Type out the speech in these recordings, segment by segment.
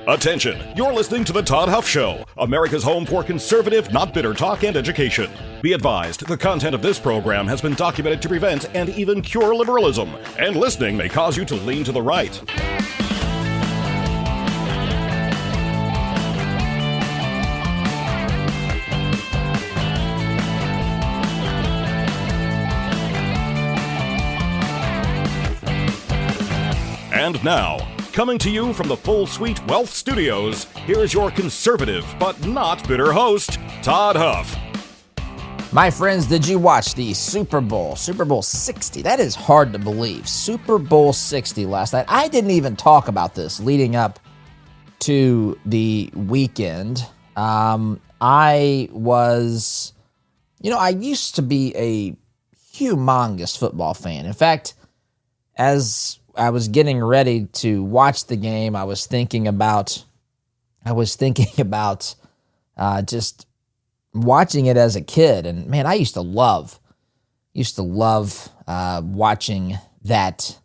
Attention, you're listening to The Todd Huff Show, America's home for conservative, not bitter talk and education. Be advised, the content of this program has been documented to prevent and even cure liberalism, and listening may cause you to lean to the right. And now, coming to you from the Full Suite Wealth Studios, here's your conservative but not bitter host, Todd Huff. My friends, did you watch the Super Bowl 60? That is hard to believe. Super Bowl 60 last night. I didn't even talk about this leading up to the weekend. I used to be a humongous football fan. In fact, as I was getting ready to watch the game, I was thinking about just watching it as a kid. And man, I used to love watching that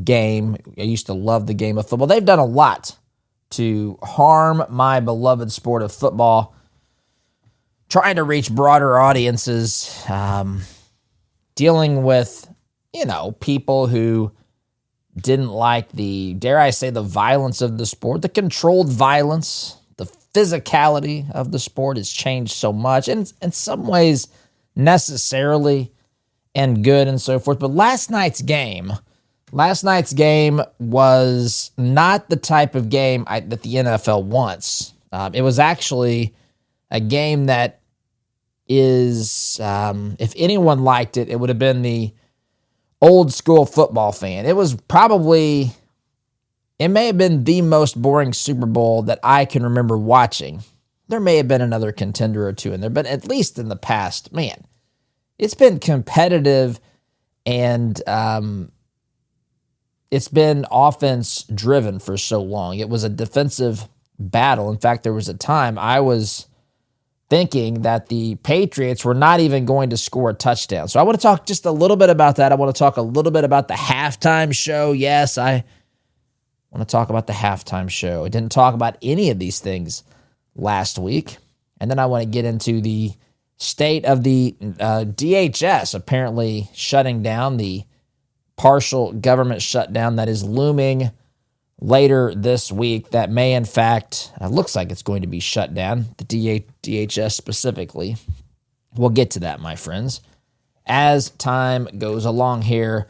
game. I used to love the game of football. They've done a lot to harm my beloved sport of football, trying to reach broader audiences, dealing with, people who didn't like the, dare I say, the violence of the sport, the controlled violence, the physicality of the sport has changed so much, and in some ways necessarily and good and so forth. But last night's game was not the type of game that the NFL wants. It was actually a game that is, if anyone liked it, it would have been the old school football fan. It may have been the most boring Super Bowl that I can remember watching. There may have been another contender or two in there, but at least in the past, man, it's been competitive and it's been offense driven for so long. It was a defensive battle. In fact, there was a time I was thinking that the Patriots were not even going to score a touchdown. So I want to talk just a little bit about that. I want to talk a little bit about the halftime show. Yes, I want to talk about the halftime show. I didn't talk about any of these things last week. And then I want to get into the state of the DHS apparently shutting down, the partial government shutdown that is looming later this week that may, in fact, looks like it's going to be shut down, the DHS specifically. We'll get to that, my friends, as time goes along here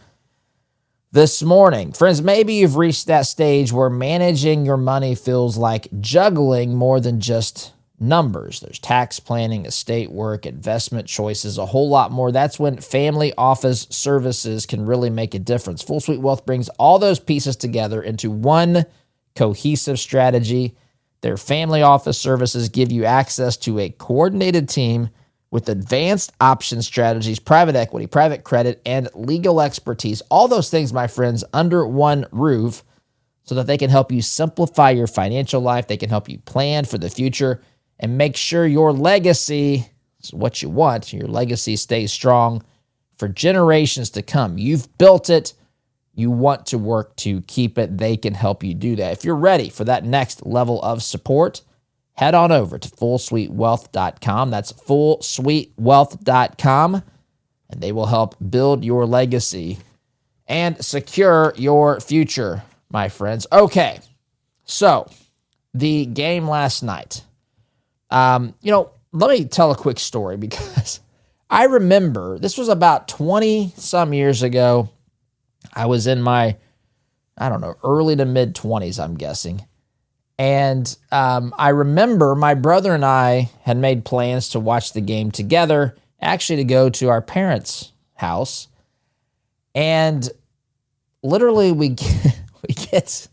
this morning. Friends, maybe you've reached that stage where managing your money feels like juggling more than just numbers. There's tax planning, estate work, investment choices, a whole lot more. That's when Family Office Services can really make a difference. Full Suite Wealth brings all those pieces together into one cohesive strategy. Their Family Office Services give you access to a coordinated team with advanced option strategies, private equity, private credit, and legal expertise. All those things, my friends, under one roof so that they can help you simplify your financial life. They can help you plan for the future and make sure your legacy is what you want. Your legacy stays strong for generations to come. You've built it. You want to work to keep it. They can help you do that. If you're ready for that next level of support, head on over to fullsuitewealth.com. That's fullsuitewealth.com, and they will help build your legacy and secure your future, my friends. Okay, so the game last night. Let me tell a quick story because I remember this was about 20 some years ago. I was in my, early to mid 20s, I'm guessing. And I remember my brother and I had made plans to watch the game together, actually to go to our parents' house. And literally we get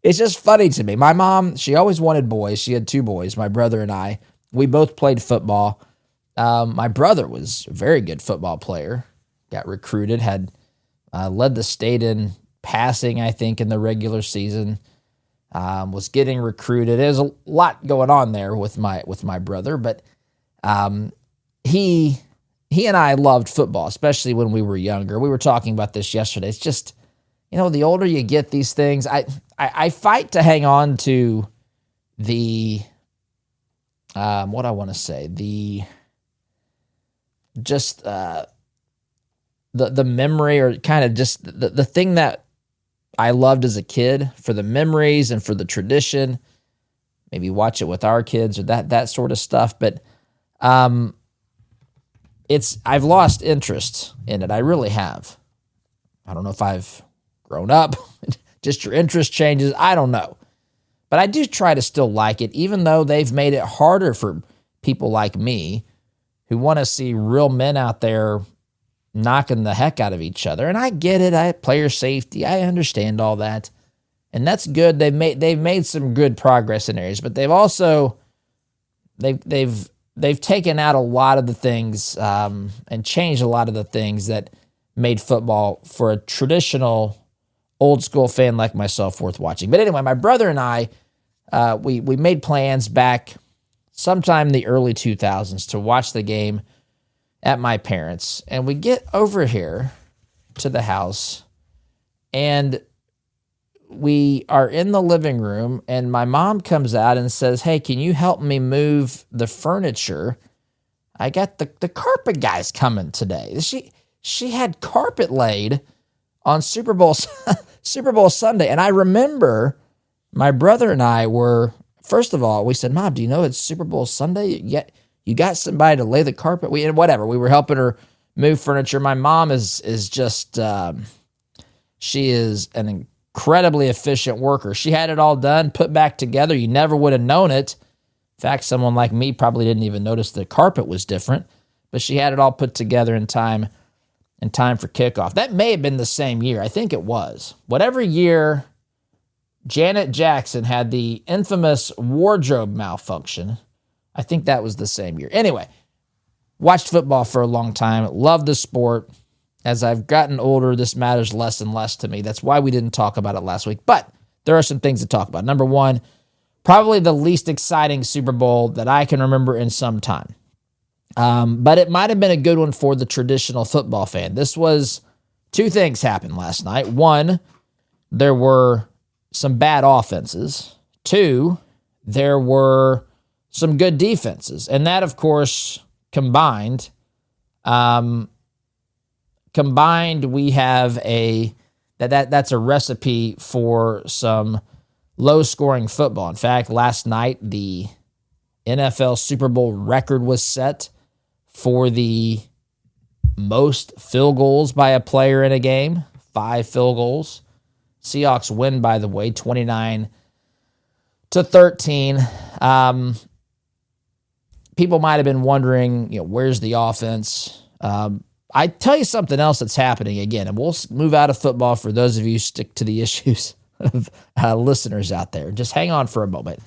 it's just funny to me. My mom, she always wanted boys. She had two boys, my brother and I. We both played football. My brother was a very good football player, got recruited, had led the state in passing, I think, in the regular season, was getting recruited. There's a lot going on there with my brother, but he and I loved football, especially when we were younger. We were talking about this yesterday. It's just, the older you get, these things, I I fight to hang on to the, what I want to say, the memory, or kind of just the thing that I loved as a kid, for the memories and for the tradition. Maybe watch it with our kids or that sort of stuff. But I've lost interest in it. I really have. I don't know if I've grown up, just your interest changes. I don't know. But I do try to still like it, even though they've made it harder for people like me who want to see real men out there knocking the heck out of each other. And I get it. Player safety. I understand all that. And that's good. They've made some good progress in areas, but they've also they've taken out a lot of the things and changed a lot of the things that made football, for a traditional old school fan like myself, worth watching. But anyway, my brother and I we made plans back sometime in the early 2000s to watch the game at my parents', and we get over here to the house, and we are in the living room, and my mom comes out and says, "Hey, can you help me move the furniture? I got the carpet guys coming today." She had carpet laid on Super Bowl Sunday. And I remember my brother and I were, first of all, we said, "Mom, do you know it's Super Bowl Sunday? You got somebody to lay the carpet?" We were helping her move furniture. My mom is just, she is an incredibly efficient worker. She had it all done, put back together. You never would have known it. In fact, someone like me probably didn't even notice the carpet was different, but she had it all put together in time for kickoff. That may have been the same year. I think it was. Whatever year Janet Jackson had the infamous wardrobe malfunction, I think that was the same year. Anyway, watched football for a long time. Loved the sport. As I've gotten older, this matters less and less to me. That's why we didn't talk about it last week. But there are some things to talk about. Number one, probably the least exciting Super Bowl that I can remember in some time. But it might have been a good one for the traditional football fan. Two things happened last night. One, there were some bad offenses. Two, there were some good defenses. And that, of course, combined, we have that's a recipe for some low-scoring football. In fact, last night, the NFL Super Bowl record was set for the most field goals by a player in a game, 5 field goals. Seahawks win, by the way, 29-13. People might have been wondering, where's the offense? I tell you something else that's happening again, and we'll move out of football for those of you who stick to the issues of listeners out there. Just hang on for a moment.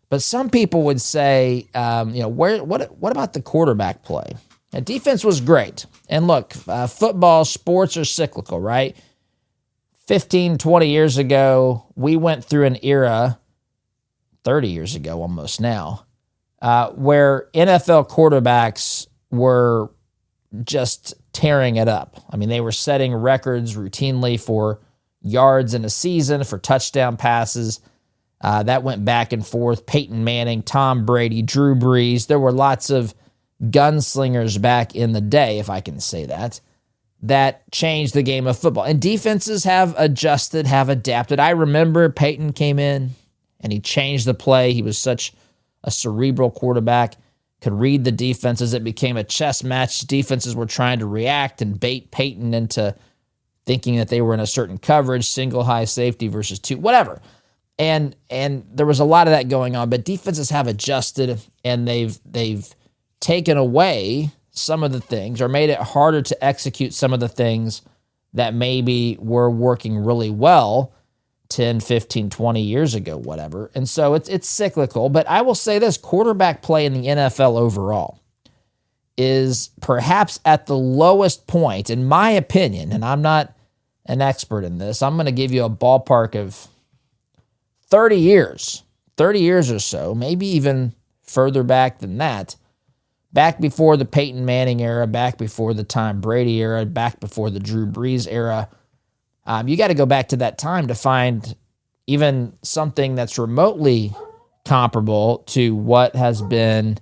But some people would say, what about the quarterback play? Now, defense was great. And look, football, sports are cyclical, right? 15, 20 years ago, we went through an era, 30 years ago almost now, where NFL quarterbacks were just tearing it up. I mean, they were setting records routinely for yards in a season, for touchdown passes. That went back and forth. Peyton Manning, Tom Brady, Drew Brees. There were lots of gunslingers back in the day, if I can say that changed the game of football. And defenses have adjusted, have adapted. I remember Peyton came in and he changed the play. He was such a cerebral quarterback, could read the defenses. It became a chess match. Defenses were trying to react and bait Peyton into thinking that they were in a certain coverage, single high safety versus two, whatever. And there was a lot of that going on, but defenses have adjusted and they've taken away some of the things or made it harder to execute some of the things that maybe were working really well 10, 15, 20 years ago, whatever. And so it's cyclical, but I will say this, quarterback play in the NFL overall is perhaps at the lowest point, in my opinion, and I'm not an expert in this. I'm going to give you a ballpark of 30 years or so, maybe even further back than that, back before the Peyton Manning era, back before the Tom Brady era, back before the Drew Brees era. You got to go back to that time to find even something that's remotely comparable to what has been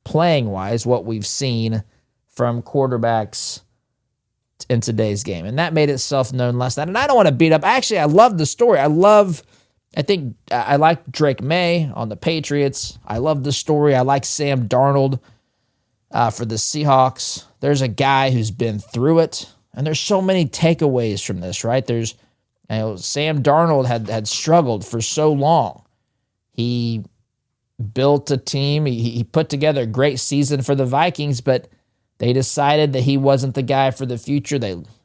playing-wise, what we've seen from quarterbacks in today's game. And that made itself known last night. And I don't want to beat up. Actually, I love the story. I like Drake May on the Patriots. I love the story. I like Sam Darnold for the Seahawks. There's a guy who's been through it. And there's so many takeaways from this, right? Sam Darnold had struggled for so long. He built a team. He put together a great season for the Vikings, but they decided that he wasn't the guy for the future.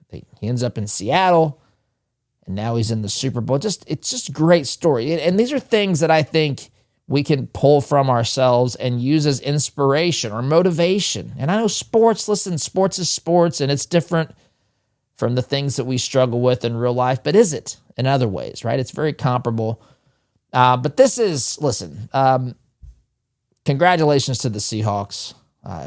He ends up in Seattle, and now he's in the Super Bowl. It's just a great story. And these are things that I think we can pull from ourselves and use as inspiration or motivation. And I know sports is sports, and it's different from the things that we struggle with in real life, but is it in other ways, right? It's very comparable. But this is, congratulations to the Seahawks.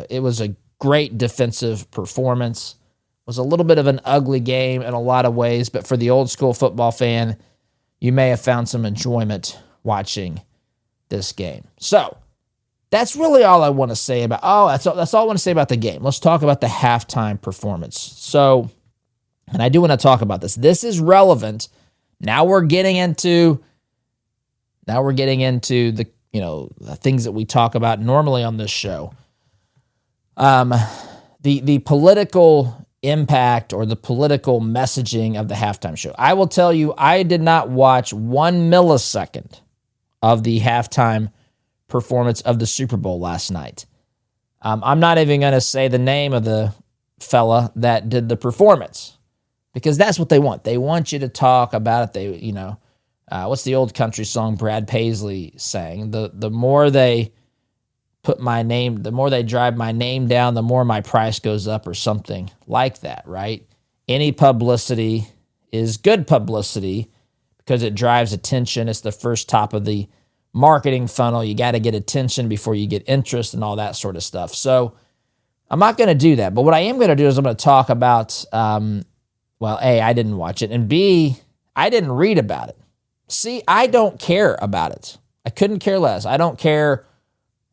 It was a great defensive performance. It was a little bit of an ugly game in a lot of ways, but for the old school football fan, you may have found some enjoyment watching this game. So that's really all I want to say about, that's all I want to say about the game. Let's talk about the halftime performance. So, and I do want to talk about this. This is relevant. Now we're getting into the, the things that we talk about normally on this show. The political impact or the political messaging of the halftime show. I will tell you, I did not watch 1 millisecond of the halftime performance of the Super Bowl last night. I'm not even going to say the name of the fella that did the performance, because that's what they want. They want you to talk about it. What's the old country song Brad Paisley sang? The more they put my name, the more they drive my name down, the more my price goes up, or something like that, right? Any publicity is good publicity because it drives attention. It's the first top of the marketing funnel. You got to get attention before you get interest and all that sort of stuff. So I'm not going to do that. But what I am going to do is I'm going to talk about, A, I didn't watch it, and B, I didn't read about it. C, I don't care about it. I couldn't care less. I don't care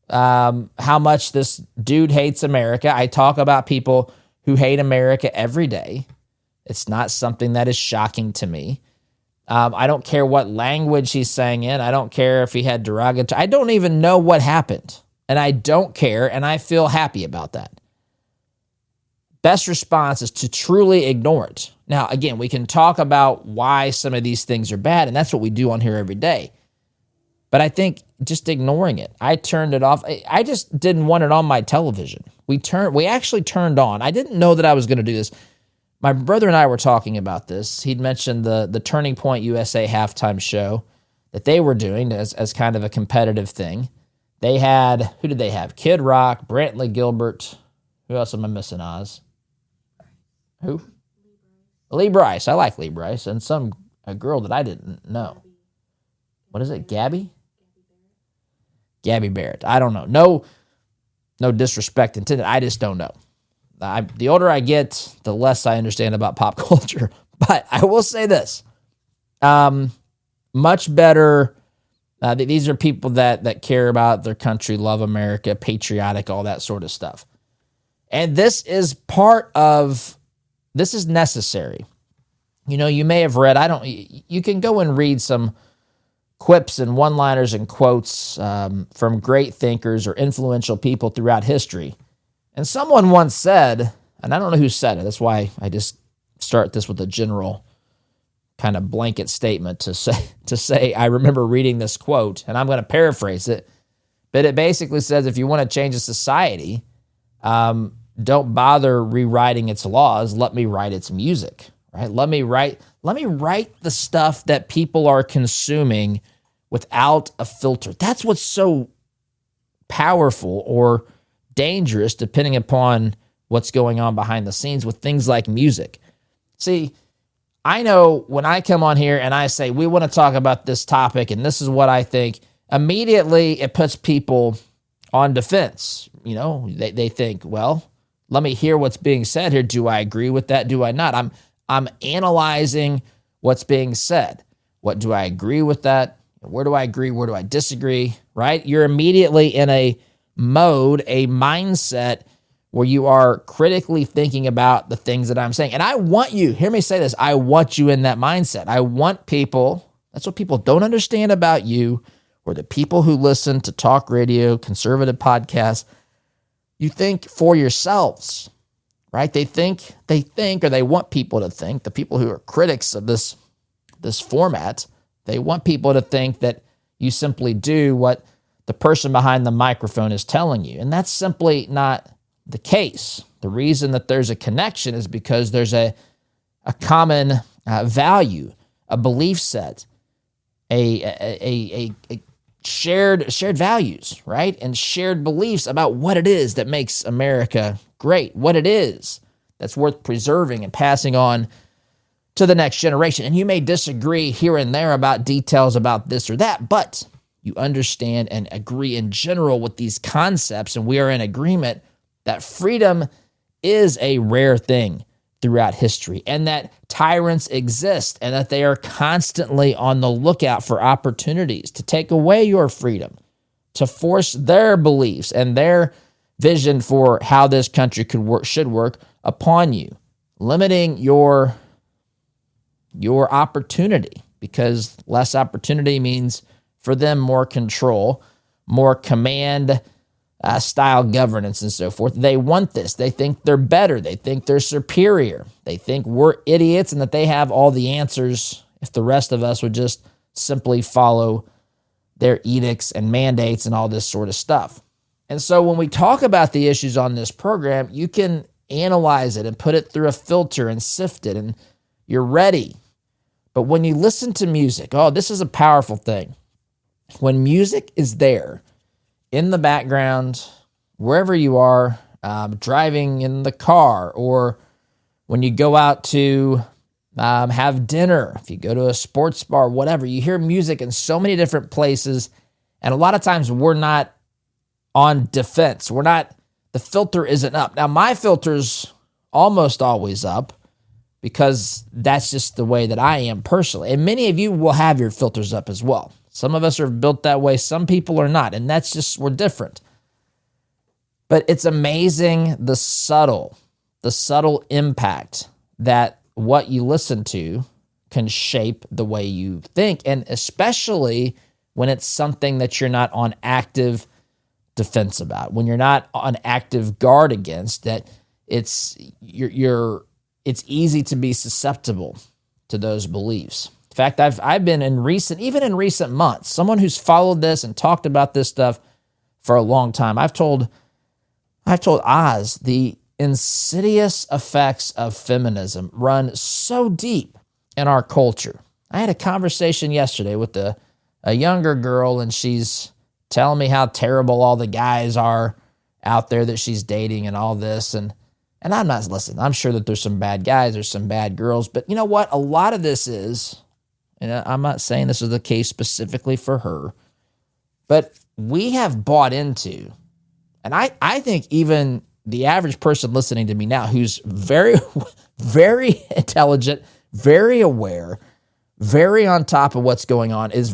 how much this dude hates America. I talk about people who hate America every day. It's not something that is shocking to me. I don't care what language he's saying in. I don't care if he had derogatory. I don't even know what happened. And I don't care, and I feel happy about that. Best response is to truly ignore it. Now, again, we can talk about why some of these things are bad, and that's what we do on here every day. But I think just ignoring it. I turned it off. I just didn't want it on my television. We actually turned on. I didn't know that I was going to do this. My brother and I were talking about this. He'd mentioned the Turning Point USA halftime show that they were doing as kind of a competitive thing. They had, who did they have? Kid Rock, Brantley Gilbert. Who else am I missing, Oz? Who? Lee Bryce. I like Lee Bryce. And a girl that I didn't know. What is it? Gabby Barrett. I don't know. No disrespect intended. I just don't know. The older I get, the less I understand about pop culture. But I will say this. Much better. These are people that care about their country, love America, patriotic, all that sort of stuff. And this is this is necessary. You may have read, you can go and read some quips and one-liners and quotes from great thinkers or influential people throughout history. And someone once said, and I don't know who said it, that's why I just start this with a general kind of blanket statement to say I remember reading this quote, and I'm going to paraphrase it, but it basically says, if you want to change a society, don't bother rewriting its laws, let me write its music, right? Let me write the stuff that people are consuming without a filter. That's what's so powerful or dangerous, depending upon what's going on behind the scenes with things like music. See, I know when I come on here and I say, we want to talk about this topic and this is what I think, immediately it puts people on defense. They think, well, let me hear what's being said here. Do I agree with that? Do I not? I'm analyzing what's being said. What do I agree with that? Where do I agree? Where do I disagree? Right? You're immediately in a mode, a mindset where you are critically thinking about the things that I'm saying. And I want you, hear me say this, I want you in that mindset. I want people, that's what people don't understand about you, or the people who listen to talk radio, conservative podcasts. You think for yourselves, right? They think, or they want people to think, the people who are critics of this format, they want people to think that you simply do what the person behind the microphone is telling you. And that's simply not the case. The reason that there's a connection is because there's a common value, a belief set, a shared values, right? And shared beliefs about what it is that makes America great, what it is that's worth preserving and passing on to the next generation. And you may disagree here and there about details about this or that, but you understand and agree in general with these concepts, and we are in agreement that freedom is a rare thing throughout history, and that tyrants exist, and that they are constantly on the lookout for opportunities to take away your freedom, to force their beliefs and their vision for how this country should work upon you, limiting your opportunity, because less opportunity means for them more control, more command style governance and so forth. They want this. They think they're better. They think they're superior. They think we're idiots and that they have all the answers if the rest of us would just simply follow their edicts and mandates and all this sort of stuff. And so when we talk about the issues on this program, you can analyze it and put it through a filter and sift it, and you're ready. But when you listen to music, this is a powerful thing. When music is there in the background, wherever you are, driving in the car, or when you go out to have dinner, if you go to a sports bar, whatever, you hear music in so many different places. And a lot of times we're not on defense. The filter isn't up. Now, my filter's almost always up because that's just the way that I am personally. And many of you will have your filters up as well. Some of us are built that way. Some people are not. And that's just, we're different. But it's amazing the subtle impact that what you listen to can shape the way you think. And especially when it's something that you're not on active defense about, when you're not on active guard against, that it's easy to be susceptible to those beliefs. In fact, I've been in recent months, someone who's followed this and talked about this stuff for a long time. I've told Oz the insidious effects of feminism run so deep in our culture. I had a conversation yesterday with a younger girl, and she's telling me how terrible all the guys are out there that she's dating and all this. And I'm not listening. I'm sure that there's some bad guys, there's some bad girls, but you know what? A lot of this is, and I'm not saying this is the case specifically for her, but we have bought into, and I think even the average person listening to me now who's very, very intelligent, very aware, very on top of what's going on, is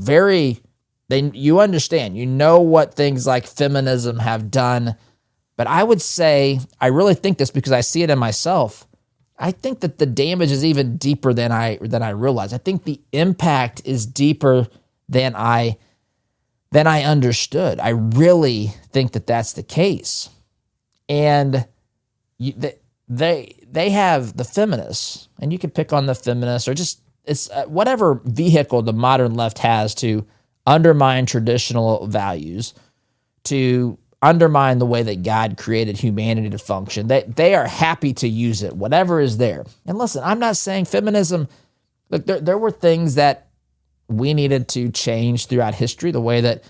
you understand, you know what things like feminism have done. But I would say, I really think this because I see it in myself. I think that the damage is even deeper than I realize. I think the impact is deeper than I understood. I really think that that's the case. And they have the feminists, and you can pick on the feminists, or just it's whatever vehicle the modern left has to undermine traditional values, to undermine the way that God created humanity to function. They are happy to use it, whatever is there. And listen, I'm not saying feminism, look, there were things that we needed to change throughout history, the way that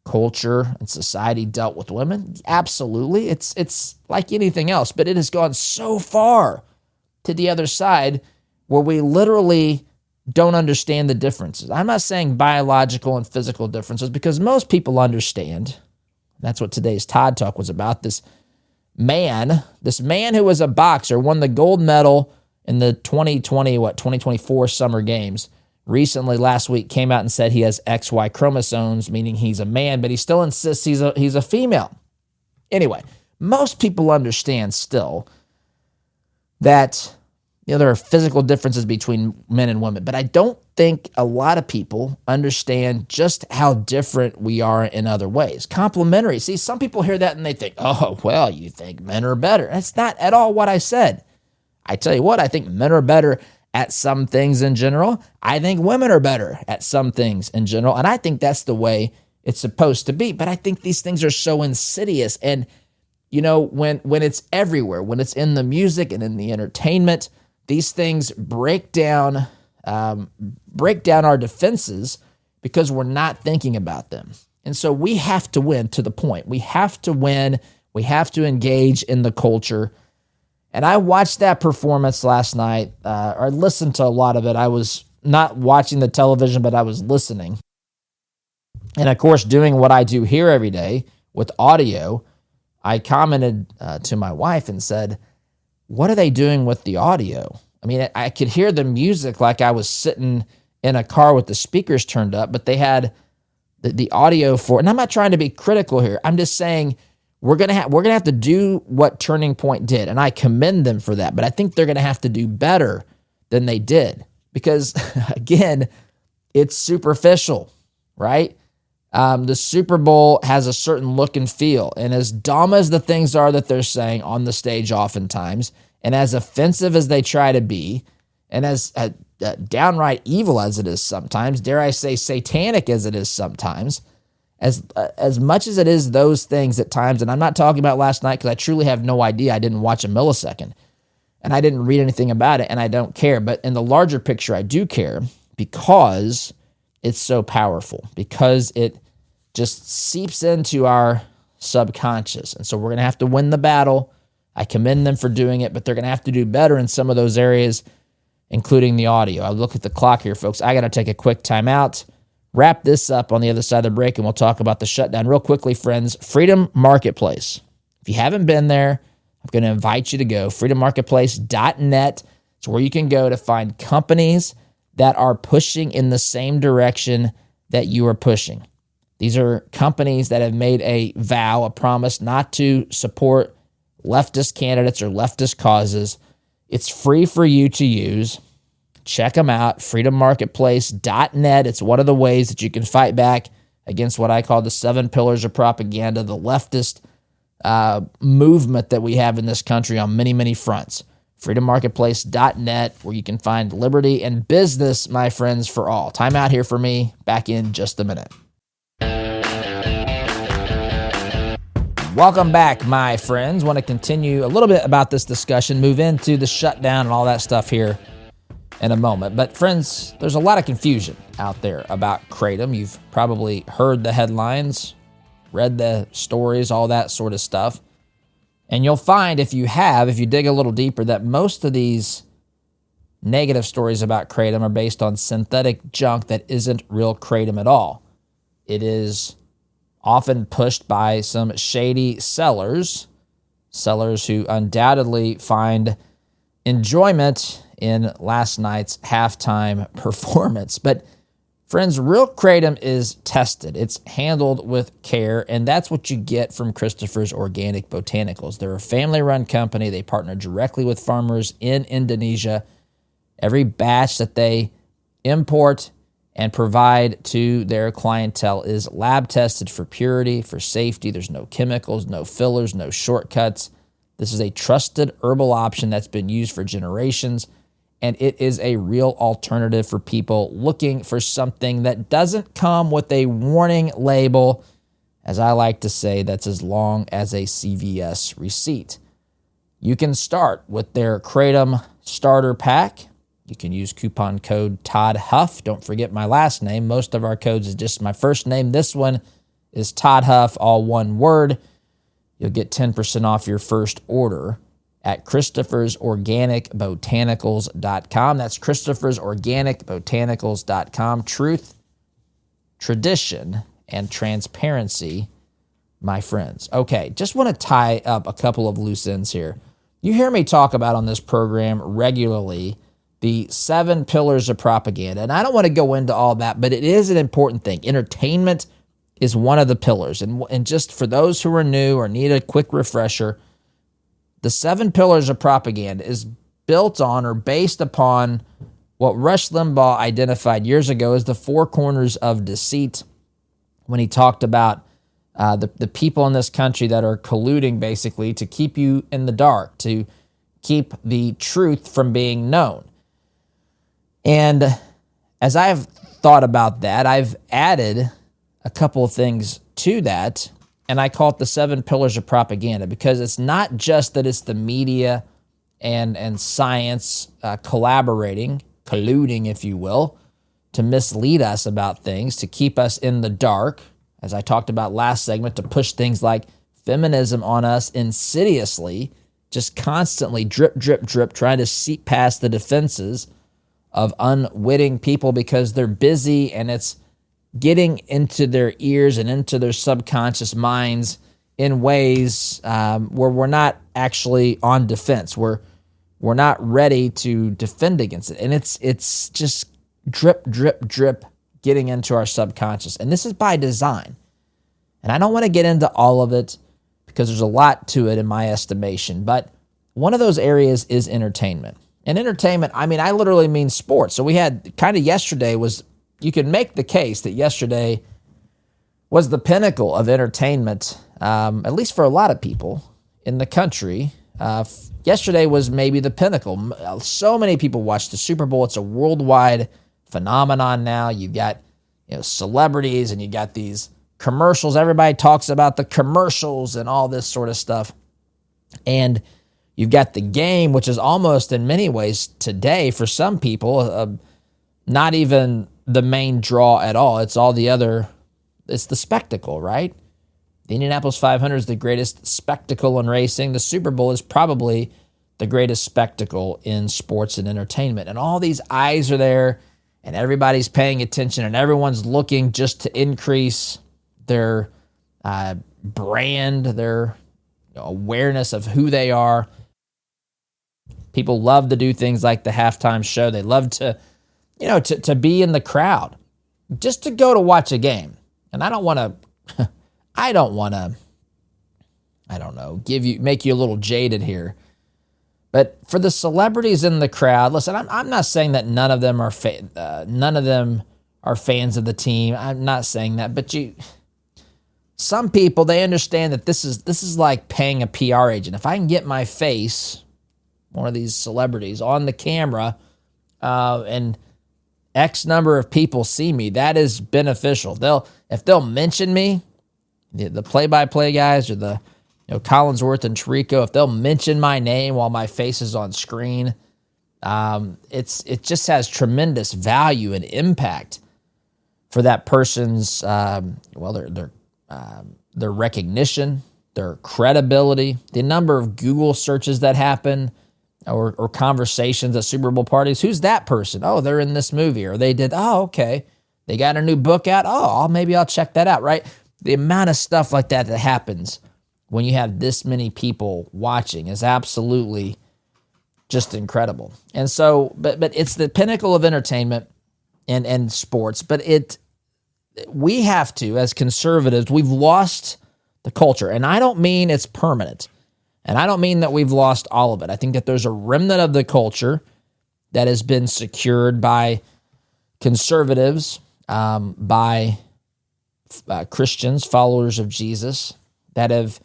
culture and society dealt with women. Absolutely. It's like anything else, but it has gone so far to the other side where we literally don't understand the differences. I'm not saying biological and physical differences, because most people understand. That's what today's Todd Talk was about. This man who was a boxer, won the gold medal in the 2024 Summer Games, recently, last week, came out and said he has XY chromosomes, meaning he's a man, but he still insists he's a female. Anyway, most people understand still that there are physical differences between men and women, but I don't think a lot of people understand just how different we are in other ways. Complementary. See, some people hear that and they think, oh, well, you think men are better. That's not at all what I said. I tell you what, I think men are better at some things in general. I think women are better at some things in general, and I think that's the way it's supposed to be. But I think these things are so insidious, and when it's everywhere, when it's in the music and in the entertainment, these things break down our defenses because we're not thinking about them. And so we have to win to the point. We have to win. We have to engage in the culture. And I watched that performance last night, or listened to a lot of it. I was not watching the television, but I was listening. And of course, doing what I do here every day with audio, I commented to my wife and said, what are they doing with the audio? I mean, I could hear the music like I was sitting in a car with the speakers turned up, but they had the audio for it. And I'm not trying to be critical here. I'm just saying we're gonna have to do what Turning Point did, and I commend them for that. But I think they're gonna have to do better than they did because, again, it's superficial, right? The Super Bowl has a certain look and feel, and as dumb as the things are that they're saying on the stage oftentimes, and as offensive as they try to be, and as downright evil as it is sometimes, dare I say satanic as it is sometimes, as much as it is those things at times, and I'm not talking about last night because I truly have no idea. I didn't watch a millisecond, and I didn't read anything about it, and I don't care. But in the larger picture, I do care because it's so powerful, because it just seeps into our subconscious. And so we're going to have to win the battle. I commend them for doing it, but they're going to have to do better in some of those areas, including the audio. I look at the clock here, folks. I got to take a quick time out, wrap this up on the other side of the break, and we'll talk about the shutdown. Real quickly, friends, Freedom Marketplace. If you haven't been there, I'm going to invite you to go. freedommarketplace.net. It's where you can go to find companies that are pushing in the same direction that you are pushing. These are companies that have made a vow, a promise not to support leftist candidates or leftist causes. It's free for you to use. Check them out, freedommarketplace.net. It's one of the ways that you can fight back against what I call the 7 pillars of propaganda, the leftist movement that we have in this country on many, many fronts. freedommarketplace.net, where you can find liberty and business, my friends, for all. Time out here for me. Back in just a minute. Welcome back, my friends. Want to continue a little bit about this discussion, move into the shutdown and all that stuff here in a moment. But friends, there's a lot of confusion out there about Kratom. You've probably heard the headlines, read the stories, all that sort of stuff. And you'll find if you dig a little deeper, that most of these negative stories about Kratom are based on synthetic junk that isn't real Kratom at all. It is often pushed by some shady sellers who undoubtedly find enjoyment in last night's halftime performance. But friends, real Kratom is tested. It's handled with care, and that's what you get from Christopher's Organic Botanicals. They're a family-run company. They partner directly with farmers in Indonesia. Every batch that they import and provide to their clientele is lab tested for purity, for safety. There's no chemicals, no fillers, no shortcuts. This is a trusted herbal option that's been used for generations, and it is a real alternative for people looking for something that doesn't come with a warning label, as I like to say, that's as long as a CVS receipt. You can start with their Kratom Starter Pack. You can use coupon code Todd Huff. Don't forget my last name. Most of our codes is just my first name. This one is Todd Huff, all one word. You'll get 10% off your first order at Christopher'sOrganicBotanicals.com. That's Christopher'sOrganicBotanicals.com. Truth, tradition, and transparency, my friends. Okay, just want to tie up a couple of loose ends here. You hear me talk about on this program regularly the 7 pillars of propaganda. And I don't want to go into all that, but it is an important thing. Entertainment is one of the pillars. And just for those who are new or need a quick refresher, the 7 pillars of propaganda is built on or based upon what Rush Limbaugh identified years ago as the 4 corners of deceit when he talked about the people in this country that are colluding basically to keep you in the dark, to keep the truth from being known. And as I've thought about that, I've added a couple of things to that, and I call it the 7 pillars of propaganda, because it's not just that it's the media and science colluding, if you will, to mislead us about things, to keep us in the dark, as I talked about last segment, to push things like feminism on us insidiously, just constantly drip, drip, drip, trying to seep past the defenses of unwitting people because they're busy, and it's getting into their ears and into their subconscious minds in ways where we're not actually on defense. We're not ready to defend against it. And it's just drip, drip, drip getting into our subconscious. And this is by design. And I don't want to get into all of it because there's a lot to it in my estimation. But one of those areas is entertainment. And entertainment, I mean, I literally mean sports. So we had kind of yesterday was, you could make the case that yesterday was the pinnacle of entertainment, at least for a lot of people in the country. Yesterday was maybe the pinnacle. So many people watched the Super Bowl. It's a worldwide phenomenon now. You got celebrities, and you got these commercials. Everybody talks about the commercials and all this sort of stuff. And you've got the game, which is almost in many ways today for some people not even the main draw at all. It's all the other. It's the spectacle, right? The Indianapolis 500 is the greatest spectacle in racing. The Super Bowl is probably the greatest spectacle in sports and entertainment. And all these eyes are there, and everybody's paying attention, and everyone's looking just to increase their brand, their awareness of who they are. People love to do things like the halftime show. They love to, to be in the crowd, just to go to watch a game. And I don't want to, make you a little jaded here. But for the celebrities in the crowd, listen, I'm not saying that none of them are fans of the team. I'm not saying that, but some people, they understand that this is like paying a PR agent. If I can get my face, one of these celebrities, on the camera, and X number of people see me, that is beneficial. If they'll mention me, the play-by-play guys, or the Collinsworth and Tirico, if they'll mention my name while my face is on screen, it just has tremendous value and impact for that person's their recognition, their credibility, the number of Google searches that happen, or conversations at Super Bowl parties. Who's that person? Oh, they're in this movie, or they did. Oh, okay, they got a new book out. Oh, maybe I'll check that out. Right, the amount of stuff like that happens when you have this many people watching is absolutely just incredible. And so, but it's the pinnacle of entertainment and sports. But we have to, as conservatives, we've lost the culture. And I don't mean it's permanent. And I don't mean that we've lost all of it. I think that there's a remnant of the culture that has been secured by conservatives, by Christians, followers of Jesus, that have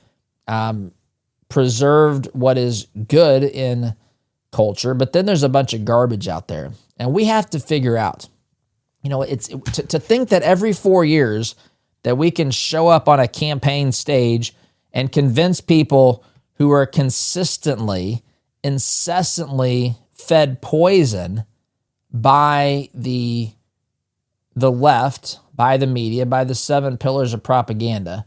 preserved what is good in culture. But then there's a bunch of garbage out there. And we have to figure out, to think that every 4 years that we can show up on a campaign stage and convince people who are consistently, incessantly fed poison by the left, by the media, by the 7 pillars of propaganda.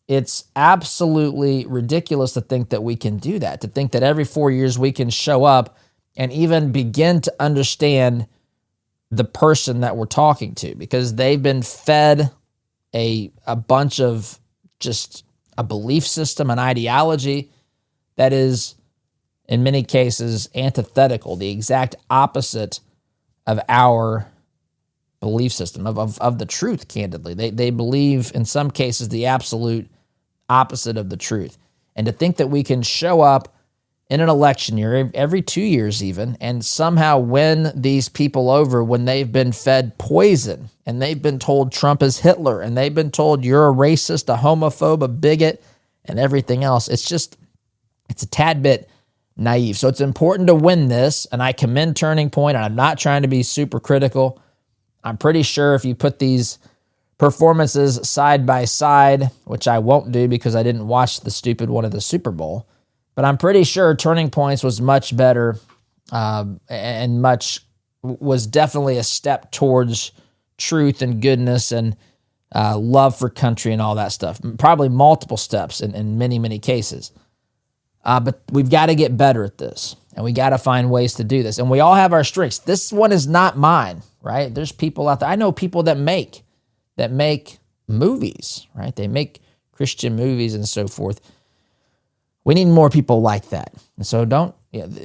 It's absolutely ridiculous to think that we can do that, to think that every 4 years we can show up and even begin to understand the person that we're talking to, because they've been fed a bunch of just a belief system, an ideology that is in many cases, antithetical, the exact opposite of our belief system, of the truth, candidly. They believe, in some cases, the absolute opposite of the truth. And to think that we can show up in an election year, every 2 years even, and somehow win these people over when they've been fed poison and they've been told Trump is Hitler and they've been told you're a racist, a homophobe, a bigot, and everything else. It's a tad bit naive. So it's important to win this, and I commend Turning Point, and I'm not trying to be super critical. I'm pretty sure if you put these performances side by side, which I won't do because I didn't watch the stupid one of the Super Bowl, but I'm pretty sure Turning Points was much better and was definitely a step towards truth and goodness and love for country and all that stuff. Probably multiple steps in many, many cases. But we've got to get better at this, and we got to find ways to do this. And we all have our strengths. This one is not mine, right? There's people out there. I know people that make movies, right? They make Christian movies and so forth. We need more people like that. And so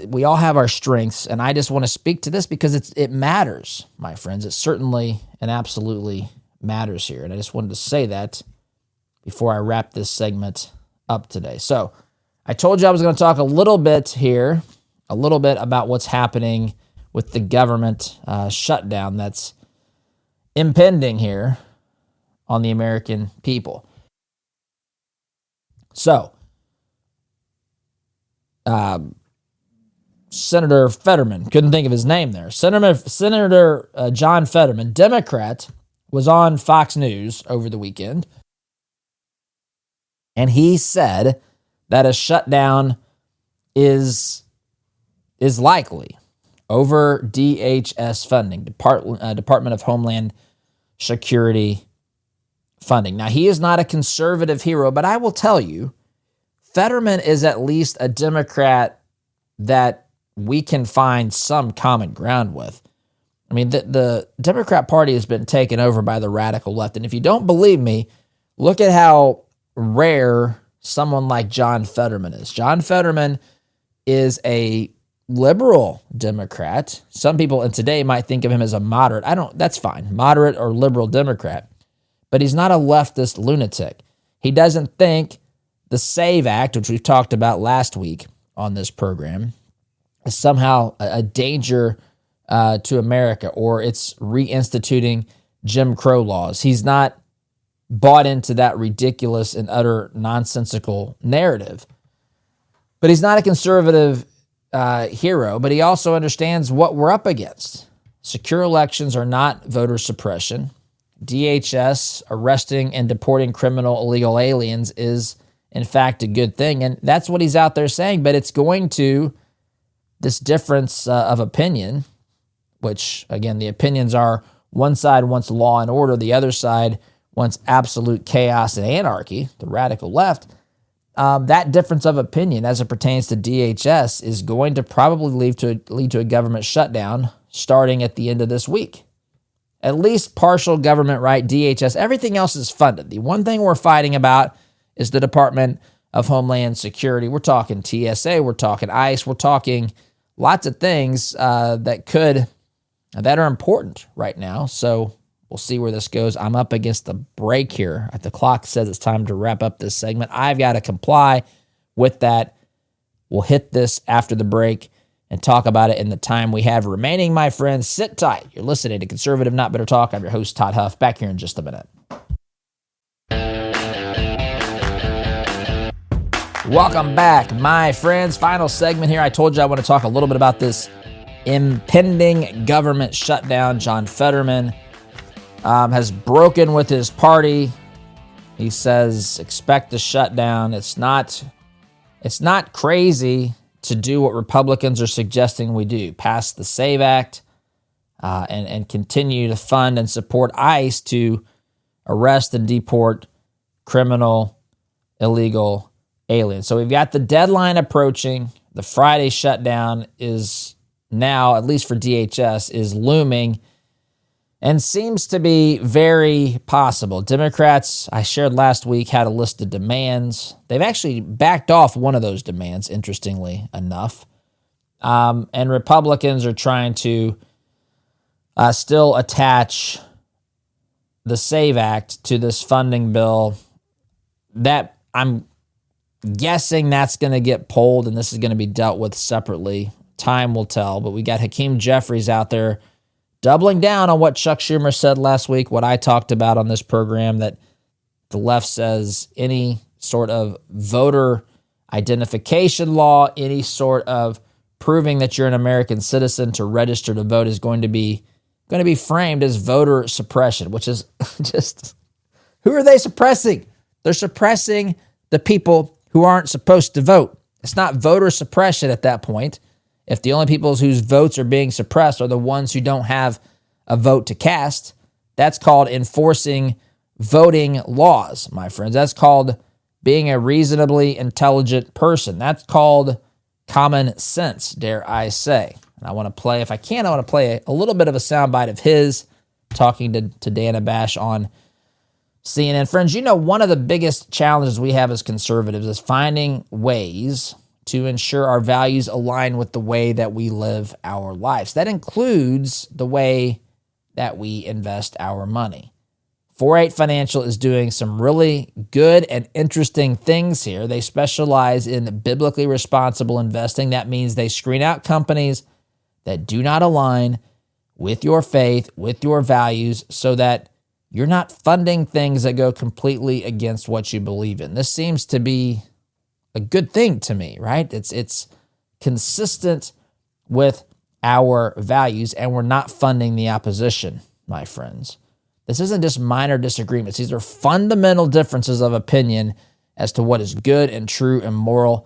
we all have our strengths, and I just want to speak to this because it matters, my friends. It certainly and absolutely matters here. And I just wanted to say that before I wrap this segment up today. So I told you I was going to talk a little bit about what's happening with the government shutdown that's impending here on the American people. So, Senator Fetterman, couldn't think of his name there. Senator John Fetterman, Democrat, was on Fox News over the weekend, and he said that a shutdown is likely over DHS funding, Department of Homeland Security funding. Now, he is not a conservative hero, but I will tell you, Fetterman is at least a Democrat that we can find some common ground with. I mean, the Democrat Party has been taken over by the radical left. And if you don't believe me, look at how rare someone like John Fetterman is. John Fetterman is a liberal Democrat. Some people in today might think of him as a moderate. That's fine. Moderate or liberal Democrat. But he's not a leftist lunatic. He doesn't think the SAVE Act, which we've talked about last week on this program, is somehow a danger to America, or it's reinstituting Jim Crow laws. He's not bought into that ridiculous and utter nonsensical narrative. But he's not a conservative hero, but he also understands what we're up against. Secure elections are not voter suppression. DHS arresting and deporting criminal illegal aliens is, in fact, a good thing. And that's what he's out there saying, but it's going to this difference of opinion, which, again, the opinions are one side wants law and order, the other side wants absolute chaos and anarchy, the radical left. That difference of opinion as it pertains to DHS is going to probably lead to a government shutdown starting at the end of this week. At least partial government, right? DHS, everything else is funded. The one thing we're fighting about is the Department of Homeland Security. We're talking TSA, we're talking ICE, we're talking lots of things that are important right now. So we'll see where this goes. I'm up against the break here. The clock says it's time to wrap up this segment. I've got to comply with that. We'll hit this after the break and talk about it in the time we have remaining, my friends. Sit tight. You're listening to Conservative Not Bitter Talk. I'm your host, Todd Huff. Back here in just a minute. Welcome back, my friends. Final segment here. I told you I want to talk a little bit about this impending government shutdown. John Fetterman has broken with his party. He says, expect the shutdown. It's not crazy to do what Republicans are suggesting we do. Pass the SAVE Act and continue to fund and support ICE to arrest and deport criminal, illegal aliens. So we've got the deadline approaching. The Friday shutdown is now, at least for DHS, is looming and seems to be very possible. Democrats, I shared last week, had a list of demands. They've actually backed off one of those demands, interestingly enough. And Republicans are trying to still attach the SAVE Act to this funding bill. That I'm guessing that's going to get pulled, and this is going to be dealt with separately. Time will tell. But we got Hakeem Jeffries out there doubling down on what Chuck Schumer said last week, what I talked about on this program, that the left says any sort of voter identification law, any sort of proving that you're an American citizen to register to vote is going to be framed as voter suppression, which is just, who are they suppressing? They're suppressing the people who aren't supposed to vote. It's not voter suppression at that point. If the only people whose votes are being suppressed are the ones who don't have a vote to cast, that's called enforcing voting laws, my friends. That's called being a reasonably intelligent person. That's called common sense, dare I say. And I want to play, if I can, I want to play a little bit of a soundbite of his talking to Dana Bash on CNN. Friends, you know, one of the biggest challenges we have as conservatives is finding ways to ensure our values align with the way that we live our lives. That includes the way that we invest our money. 4-8 Financial is doing some really good and interesting things here. They specialize in biblically responsible investing. That means they screen out companies that do not align with your faith, with your values, so that you're not funding things that go completely against what you believe in. This seems to be a good thing to me, right? It's consistent with our values, and we're not funding the opposition, my friends. This isn't just minor disagreements. These are fundamental differences of opinion as to what is good and true and moral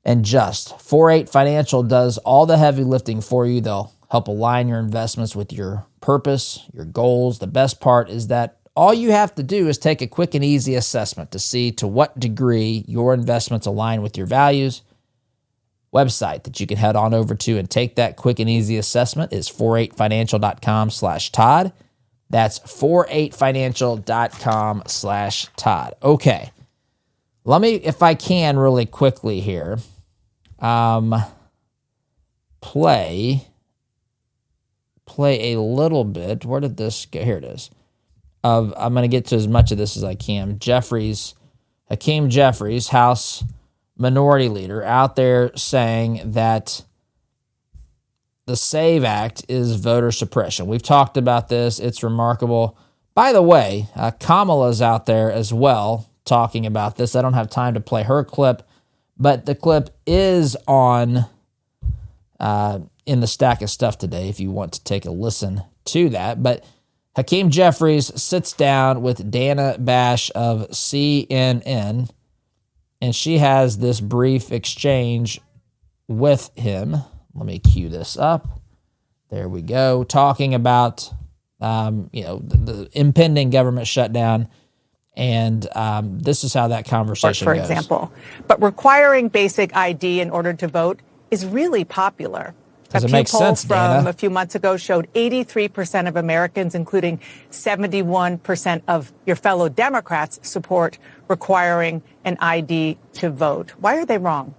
and just. 4-8 Financial does all the heavy lifting for you. They'll help align your investments with your purpose, your goals. The best part is that all you have to do is take a quick and easy assessment to see to what degree your investments align with your values. Website that you can head on over to and take that quick and easy assessment is 48financial.com/Todd. That's 48financial.com/Todd. Okay. Let me, if I can, really quickly here, play a little bit. Where did this go? Here it is. I'm going to get to as much of this as I can. Hakeem Jeffries, House Minority Leader, out there saying that the SAVE Act is voter suppression. We've talked about this. It's remarkable. By the way, Kamala's out there as well talking about this. I don't have time to play her clip, but the clip is on in the stack of stuff today if you want to take a listen to that. But Hakeem Jeffries sits down with Dana Bash of CNN, and she has this brief exchange with him. Let me cue this up. There we go. Talking about, the impending government shutdown. And this is how that conversation goes. For example, but requiring basic ID in order to vote is really popular. Does it make sense, Dana? From a few months ago showed 83% of Americans, including 71% of your fellow Democrats, support requiring an ID to vote. Why are they wrong?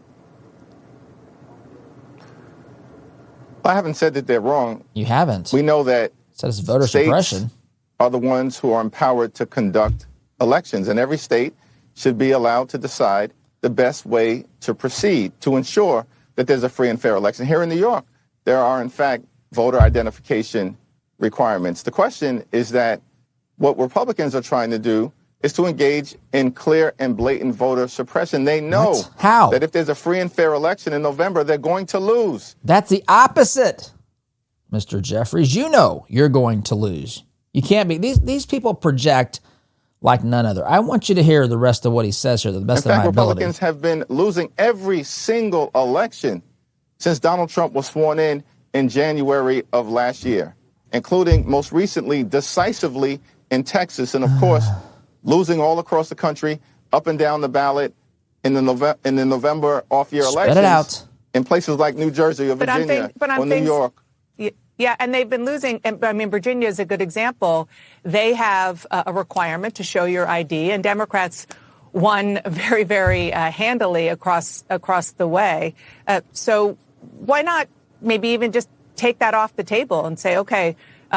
I haven't said that they're wrong. You haven't. We know that it's voter suppression. Are the ones who are empowered to conduct elections, and every state should be allowed to decide the best way to proceed to ensure that there's a free and fair election. Here in New York, there are, in fact, voter identification requirements. The question is that what Republicans are trying to do is to engage in clear and blatant voter suppression. They know that if there's a free and fair election in November, they're going to lose. That's the opposite, Mr. Jeffries. You know you're going to lose. You can't be. These people project like none other. I want you to hear the rest of what he says here to the best of my ability. Republicans have been losing every single election since Donald Trump was sworn in January of last year, including most recently decisively in Texas, and of course, losing all across the country, up and down the ballot in the November off-year elections. Spread it out. In places like New Jersey or Virginia or New York. Yeah, and they've been losing. I mean, Virginia is a good example. They have a requirement to show your ID, and Democrats won very, very handily across the way. So why not maybe even just take that off the table and say, okay,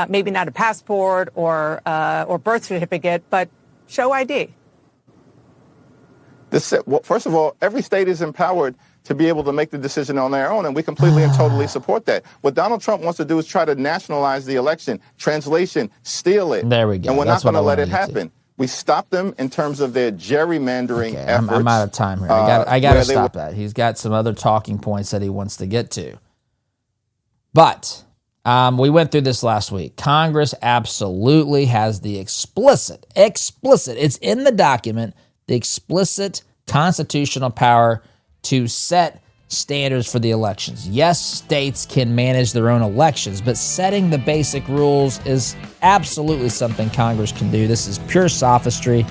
maybe not a passport or birth certificate, but show ID? Well, first of all, every state is empowered to be able to make the decision on their own, and we completely and totally support that. What Donald Trump wants to do is try to nationalize the election. Translation, steal it. There we go. And we're That's not going to let what it I wanted to happen. We stop them in terms of their gerrymandering efforts. I'm out of time here. I got to stop that. He's got some other talking points that he wants to get to. But we went through this last week. Congress absolutely has the explicit, it's in the document, the explicit constitutional power to set standards for the elections. Yes, states can manage their own elections, but setting the basic rules is absolutely something Congress can do. This is pure sophistry.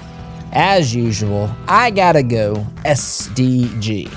As usual, I gotta go SDG.